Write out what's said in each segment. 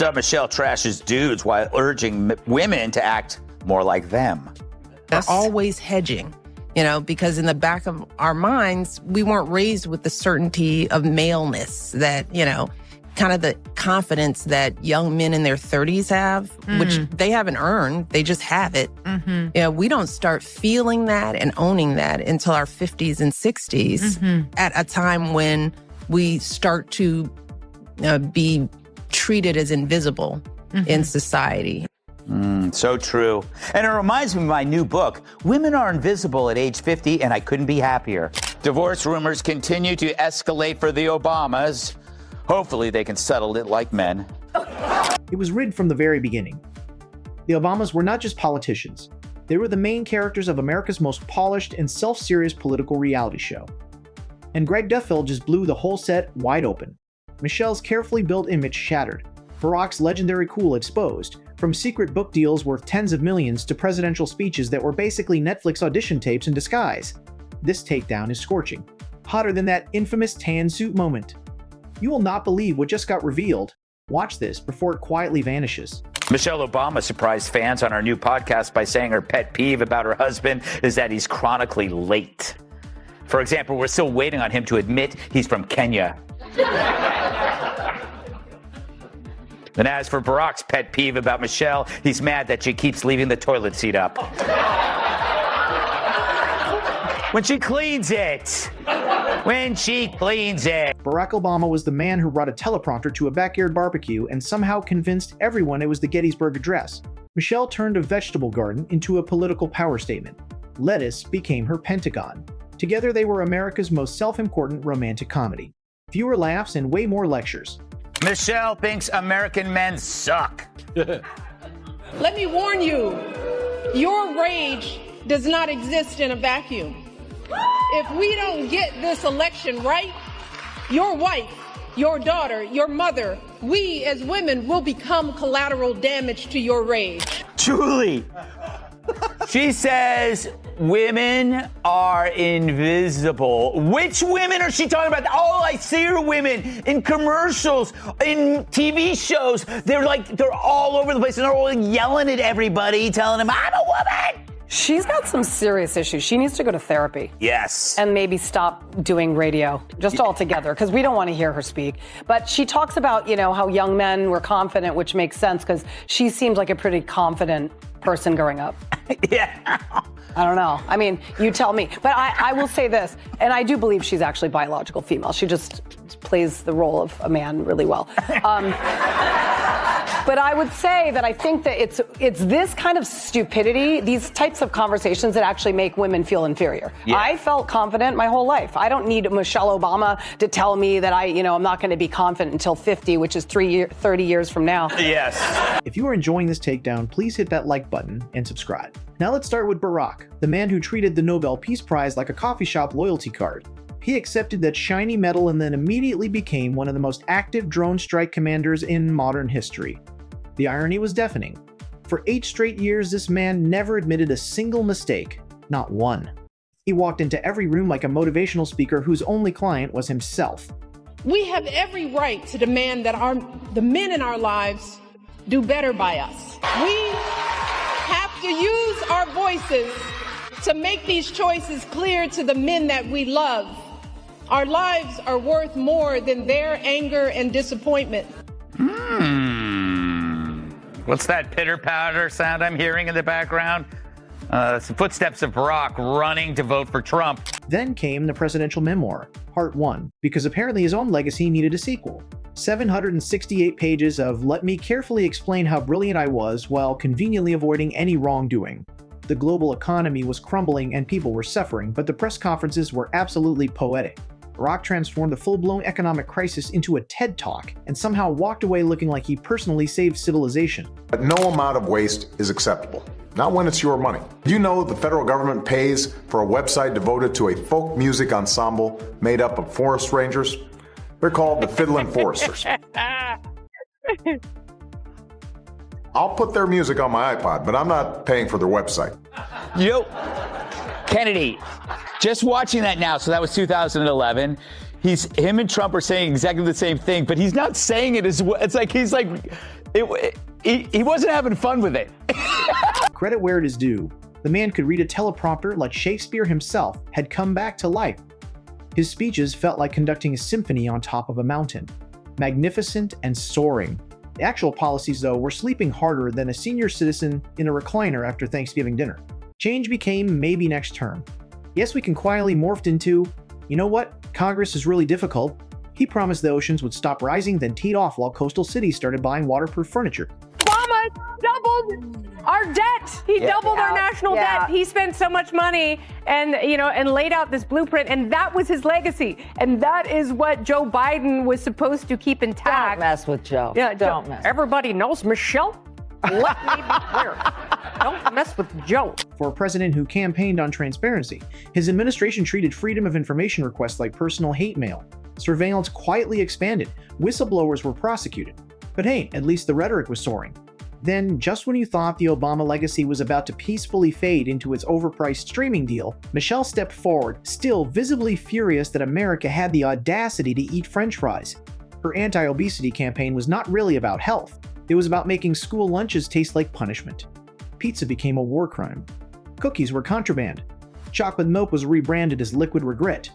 First up, Michelle trashes dudes while urging women to act more like them. They're always hedging, because in the back of our minds, we weren't raised with the certainty of maleness that, kind of the confidence that young men in their 30s have, which they haven't earned. They just have it. We don't start feeling that and owning that until our 50s and 60s at a time when we start to be treated as invisible in society. So true. And it reminds me of my new book, Women Are Invisible at Age 50, and I couldn't be happier. Divorce rumors continue to escalate for the Obamas. Hopefully they can settle it like men. It was rigged from the very beginning. The Obamas were not just politicians. They were the main characters of America's most polished and self-serious political reality show. And Greg Gutfeld just blew the whole set wide open. Michelle's carefully built image shattered. Barack's legendary cool exposed. From secret book deals worth tens of millions to presidential speeches that were basically Netflix audition tapes in disguise. This takedown is scorching. Hotter than that infamous tan suit moment. You will not believe what just got revealed. Watch this before it quietly vanishes. Michelle Obama surprised fans on our new podcast by saying her pet peeve about her husband is that he's chronically late. For example, we're still waiting on him to admit he's from Kenya. And as for Barack's pet peeve about Michelle, he's mad that she keeps leaving the toilet seat up. When she cleans it. Barack Obama was the man who brought a teleprompter to a backyard barbecue and somehow convinced everyone it was the Gettysburg Address. Michelle turned a vegetable garden into a political power statement. Lettuce became her Pentagon. Together they were America's most self-important romantic comedy. Fewer laughs and way more lectures. Michelle thinks American men suck. Let me warn you, your rage does not exist in a vacuum. If we don't get this election right, your wife, your daughter, your mother, we as women will become collateral damage to your rage. Julie, she says women are invisible. Which women is she talking about? Oh, I see her women in commercials, in TV shows. They're all over the place and they're all yelling at everybody, telling them, I'm a woman. She's got some serious issues. She needs to go to therapy. Yes. And maybe stop doing radio just altogether, because we don't want to hear her speak. But she talks about, how young men were confident, which makes sense because she seems like a pretty confident person growing up. Yeah. I don't know. I mean, you tell me. But I will say this, and I do believe she's actually biological female. She just plays the role of a man really well. But I would say that I think that it's this kind of stupidity, these types of conversations that actually make women feel inferior. Yeah. I felt confident my whole life. I don't need Michelle Obama to tell me that I'm not going to be confident until 50, which is 30 years from now. Yes. If you are enjoying this takedown, please hit that like button and subscribe. Now let's start with Barack, the man who treated the Nobel Peace Prize like a coffee shop loyalty card. He accepted that shiny medal and then immediately became one of the most active drone strike commanders in modern history. The irony was deafening. For 8 straight years, this man never admitted a single mistake, not one. He walked into every room like a motivational speaker whose only client was himself. We have every right to demand that the men in our lives do better by us. We have to use our voices to make these choices clear to the men that we love. Our lives are worth more than their anger and disappointment. What's that pitter-patter sound I'm hearing in the background? It's the footsteps of Barack running to vote for Trump. Then came the presidential memoir, Part 1, because apparently his own legacy needed a sequel. 768 pages of let me carefully explain how brilliant I was while conveniently avoiding any wrongdoing. The global economy was crumbling and people were suffering, but the press conferences were absolutely poetic. Barack transformed the full-blown economic crisis into a TED Talk and somehow walked away looking like he personally saved civilization. But no amount of waste is acceptable, not when it's your money. Do you know the federal government pays for a website devoted to a folk music ensemble made up of forest rangers? They're called the Fiddlin' Foresters. I'll put their music on my iPod, but I'm not paying for their website. Kennedy, just watching that now, so that was 2011. Him and Trump are saying exactly the same thing, but he's not saying it as well. It's like He wasn't having fun with it. Credit where it is due. The man could read a teleprompter like Shakespeare himself had come back to life. His speeches felt like conducting a symphony on top of a mountain. Magnificent and soaring. The actual policies, though, were sleeping harder than a senior citizen in a recliner after Thanksgiving dinner. Change became maybe next term. Yes, we can quietly morphed into, you know what, Congress is really difficult. He promised the oceans would stop rising, then teed off while coastal cities started buying waterproof furniture. Obama doubled our debt. He doubled our national debt. He spent so much money and laid out this blueprint, and that was his legacy. And that is what Joe Biden was supposed to keep intact. Don't mess with Joe. Yeah, don't mess. Everybody knows Michelle. Let me be clear. Don't mess with Joe. For a president who campaigned on transparency, his administration treated freedom of information requests like personal hate mail. Surveillance quietly expanded. Whistleblowers were prosecuted. But hey, at least the rhetoric was soaring. Then, just when you thought the Obama legacy was about to peacefully fade into its overpriced streaming deal, Michelle stepped forward, still visibly furious that America had the audacity to eat French fries. Her anti-obesity campaign was not really about health. It was about making school lunches taste like punishment. Pizza became a war crime. Cookies were contraband. Chocolate milk was rebranded as liquid regret.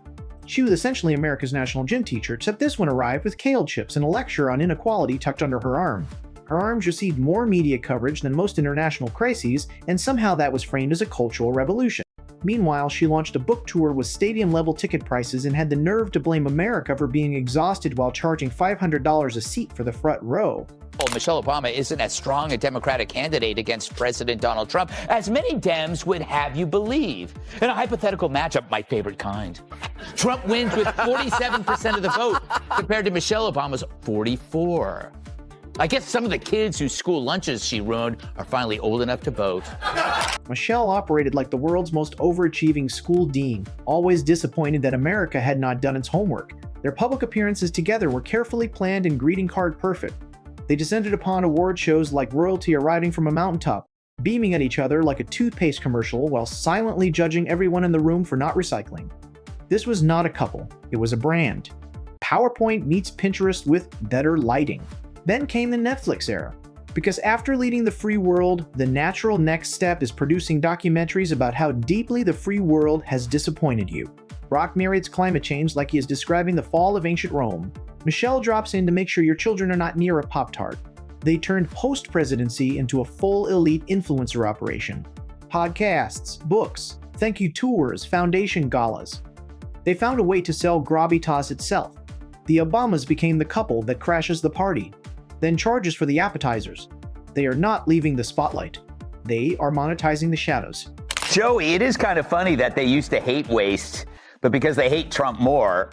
She was essentially America's national gym teacher, except this one arrived with kale chips and a lecture on inequality tucked under her arm. Her arms received more media coverage than most international crises, and somehow that was framed as a cultural revolution. Meanwhile, she launched a book tour with stadium-level ticket prices and had the nerve to blame America for being exhausted while charging $500 a seat for the front row. Well, Michelle Obama isn't as strong a Democratic candidate against President Donald Trump as many Dems would have you believe. In a hypothetical matchup, my favorite kind, Trump wins with 47% of the vote compared to Michelle Obama's 44%. I guess some of the kids whose school lunches she ruined are finally old enough to vote. Michelle operated like the world's most overachieving school dean, always disappointed that America had not done its homework. Their public appearances together were carefully planned and greeting card perfect. They descended upon award shows like royalty arriving from a mountaintop, beaming at each other like a toothpaste commercial while silently judging everyone in the room for not recycling. This was not a couple, it was a brand. PowerPoint meets Pinterest with better lighting. Then came the Netflix era, because after leading the free world, the natural next step is producing documentaries about how deeply the free world has disappointed you. Brock narrates climate change like he is describing the fall of ancient Rome. Michelle drops in to make sure your children are not near a Pop-Tart. They turned post-presidency into a full elite influencer operation. Podcasts, books, thank you tours, foundation galas. They found a way to sell gravitas itself. The Obamas became the couple that crashes the party, then charges for the appetizers. They are not leaving the spotlight. They are monetizing the shadows. Joey, it is kind of funny that they used to hate waste, but because they hate Trump more,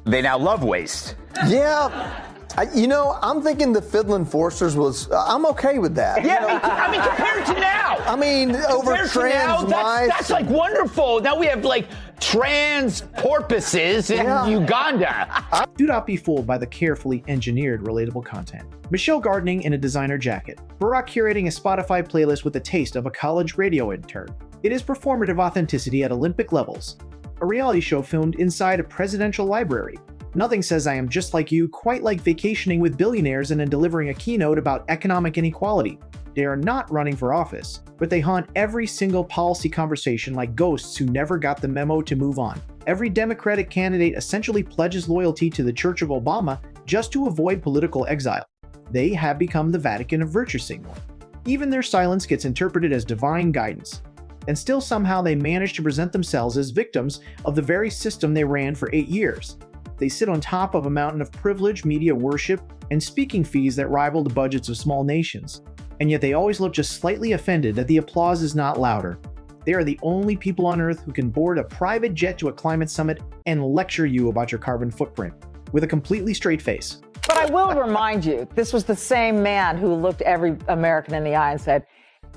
they now love waste. Yeah. I'm thinking the Fiddlin' Forsters was, I'm okay with that. Yeah, I mean, compared to now. I mean, over trans mice. That's like wonderful. Now we have like trans porpoises in Uganda. Do not be fooled by the carefully engineered relatable content. Michelle gardening in a designer jacket. Barack curating a Spotify playlist with the taste of a college radio intern. It is performative authenticity at Olympic levels. A reality show filmed inside a presidential library. Nothing says I am just like you quite like vacationing with billionaires and then delivering a keynote about economic inequality. They are not running for office, but they haunt every single policy conversation like ghosts who never got the memo to move on. Every Democratic candidate essentially pledges loyalty to the Church of Obama just to avoid political exile. They have become the Vatican of virtue signaling. Even their silence gets interpreted as divine guidance. And still somehow they manage to present themselves as victims of the very system they ran for 8 years. They sit on top of a mountain of privilege, media worship, and speaking fees that rival the budgets of small nations. And yet they always look just slightly offended that the applause is not louder. They are the only people on Earth who can board a private jet to a climate summit and lecture you about your carbon footprint with a completely straight face. But I will remind you, this was the same man who looked every American in the eye and said,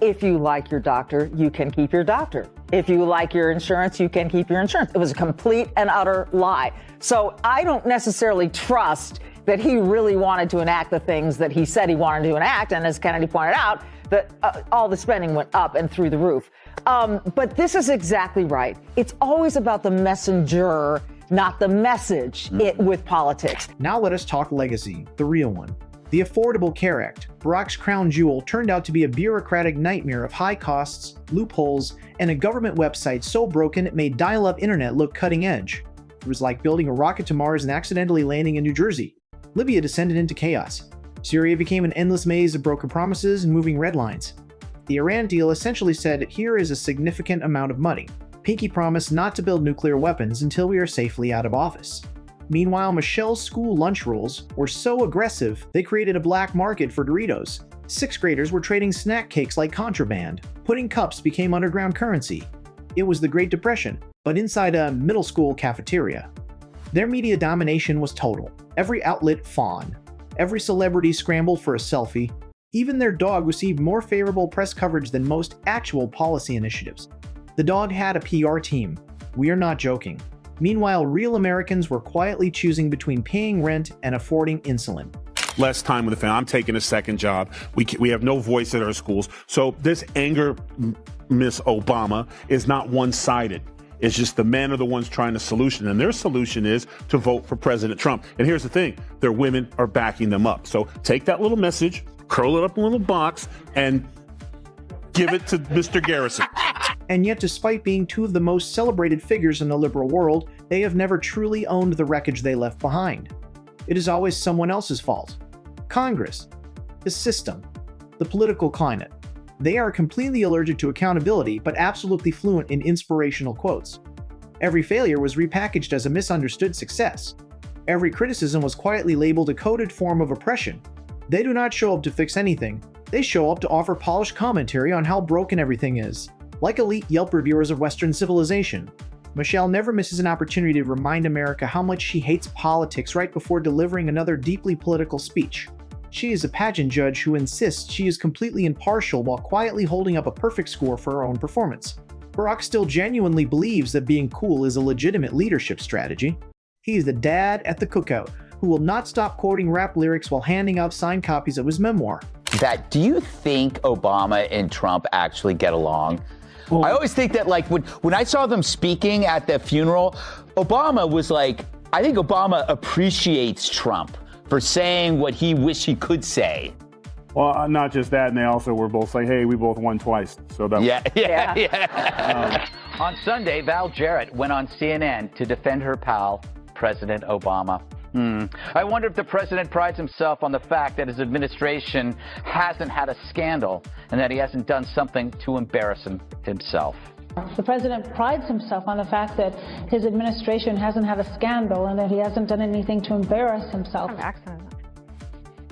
if you like your doctor, you can keep your doctor. If you like your insurance, you can keep your insurance. It was a complete and utter lie. So I don't necessarily trust that he really wanted to enact the things that he said he wanted to enact. And as Kennedy pointed out, that all the spending went up and through the roof. But this is exactly right. It's always about the messenger, not the message with politics. Now let us talk legacy, the real one. The Affordable Care Act, Barack's crown jewel, turned out to be a bureaucratic nightmare of high costs, loopholes, and a government website so broken it made dial-up internet look cutting edge. It was like building a rocket to Mars and accidentally landing in New Jersey. Libya descended into chaos. Syria became an endless maze of broken promises and moving red lines. The Iran deal essentially said, here is a significant amount of money. Pinky promise not to build nuclear weapons until we are safely out of office. Meanwhile, Michelle's school lunch rules were so aggressive, they created a black market for Doritos. Sixth graders were trading snack cakes like contraband. Pudding cups became underground currency. It was the Great Depression, but inside a middle school cafeteria. Their media domination was total. Every outlet fawned. Every celebrity scrambled for a selfie. Even their dog received more favorable press coverage than most actual policy initiatives. The dog had a PR team. We are not joking. Meanwhile, real Americans were quietly choosing between paying rent and affording insulin. Less time with the family. I'm taking a second job. We have no voice at our schools. So this anger, Miss Obama, is not one-sided. It's just the men are the ones trying a solution, and their solution is to vote for President Trump. And here's the thing, their women are backing them up. So take that little message, curl it up in a little box, and give it to Mr. Garrison. And yet, despite being two of the most celebrated figures in the liberal world, they have never truly owned the wreckage they left behind. It is always someone else's fault. Congress, the system, the political climate. They are completely allergic to accountability, but absolutely fluent in inspirational quotes. Every failure was repackaged as a misunderstood success. Every criticism was quietly labeled a coded form of oppression. They do not show up to fix anything. They show up to offer polished commentary on how broken everything is. Like elite Yelp reviewers of Western civilization, Michelle never misses an opportunity to remind America how much she hates politics right before delivering another deeply political speech. She is a pageant judge who insists she is completely impartial while quietly holding up a perfect score for her own performance. Barack still genuinely believes that being cool is a legitimate leadership strategy. He is the dad at the cookout who will not stop quoting rap lyrics while handing out signed copies of his memoir. Do you think Obama and Trump actually get along? I always think that, like, when I saw them speaking at the funeral, Obama was like, I think Obama appreciates Trump for saying what he wished he could say. Well, not just that, and they also were both like, hey, we both won twice. So that Yeah. On Sunday, Val Jarrett went on CNN to defend her pal, President Obama. I wonder if the president prides himself on the fact that his administration hasn't had a scandal and that he hasn't done something to embarrass himself. The president prides himself on the fact that his administration hasn't had a scandal and that he hasn't done anything to embarrass himself.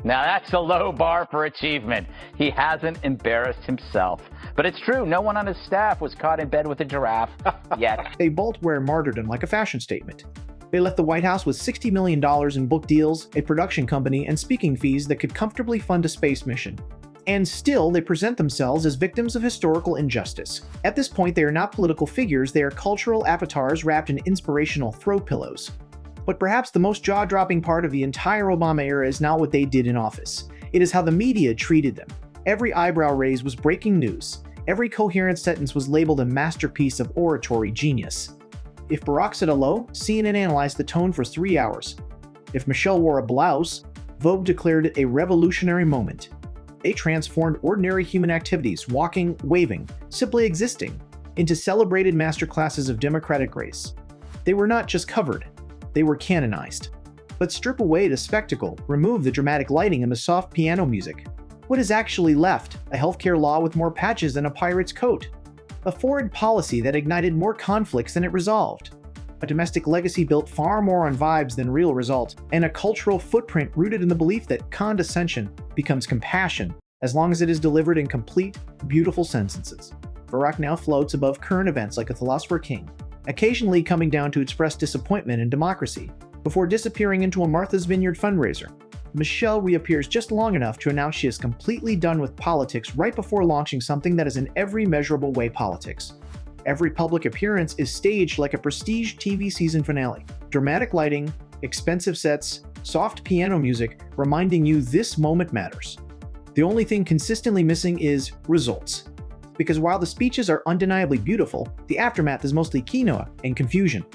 Now that's a low bar for achievement. He hasn't embarrassed himself. But it's true, no one on his staff was caught in bed with a giraffe yet. They both wear martyrdom like a fashion statement. They left the White House with $60 million in book deals, a production company, and speaking fees that could comfortably fund a space mission. And still, they present themselves as victims of historical injustice. At this point, they are not political figures, they are cultural avatars wrapped in inspirational throw pillows. But perhaps the most jaw-dropping part of the entire Obama era is not what they did in office. It is how the media treated them. Every eyebrow raise was breaking news. Every coherent sentence was labeled a masterpiece of oratory genius. If Barack said hello, CNN analyzed the tone for 3 hours. If Michelle wore a blouse, Vogue declared it a revolutionary moment. They transformed ordinary human activities, walking, waving, simply existing, into celebrated masterclasses of democratic grace. They were not just covered, they were canonized. But strip away the spectacle, remove the dramatic lighting and the soft piano music. What is actually left? A healthcare law with more patches than a pirate's coat. A foreign policy that ignited more conflicts than it resolved. A domestic legacy built far more on vibes than real result, and a cultural footprint rooted in the belief that condescension becomes compassion as long as it is delivered in complete, beautiful sentences. Barack now floats above current events like a philosopher king, occasionally coming down to express disappointment in democracy, before disappearing into a Martha's Vineyard fundraiser. Michelle reappears just long enough to announce she is completely done with politics right before launching something that is in every measurable way politics. Every public appearance is staged like a prestige TV season finale. Dramatic lighting, expensive sets, soft piano music reminding you this moment matters. The only thing consistently missing is results. Because while the speeches are undeniably beautiful, the aftermath is mostly quinoa and confusion.